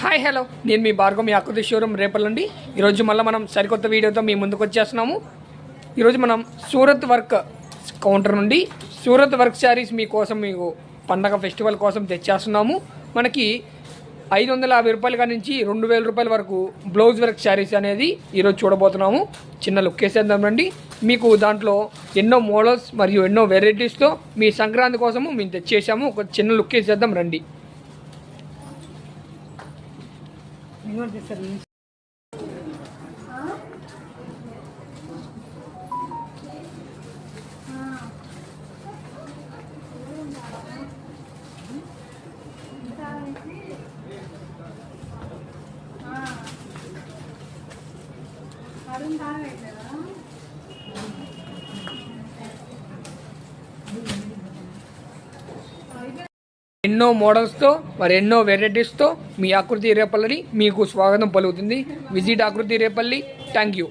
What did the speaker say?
Hi hello, నేను మీ భార్గవ్, మీ ఆకృతి showroom రేపల్లండి. ఈరోజు మళ్ళీ మనం సరికొత్త వీడియోతో మీ ముందుకు వచ్చేస్తున్నాము. ఈరోజు మనం సూరత్ వర్క్ కౌంటర్ నుండి సూరత్ వర్క్ శారీస్ మీకోసం మీకు పండగ ఫెస్టివల్ కోసం తెచ్చేస్తున్నాము. మనకి 550 రూపాయల నుంచి 2000 రూపాయల వరకు బ్లౌజ్ వర్క్ శారీస్ అనేది ఈరోజు చూడబోతున్నాము. చిన్న లుక్ వేసేద్దాం రండి. మీకు దాంట్లో ఎన్నో మోడల్స్ మరియు ఎన్నో వెరైటీస్తో మీ సంక్రాంతి కోసము మేము తెచ్చేసాము. ఒక చిన్న లుక్ వేసేద్దాం రండి. ఎన్నో మోడల్స్తో మరి ఎన్నో వెరైటీస్తో మీ ఆకృతి రేపల్లి మీకు స్వాగతం పలుకుతుంది. విజిట్ ఆకృతి రేపల్లి. Thank you.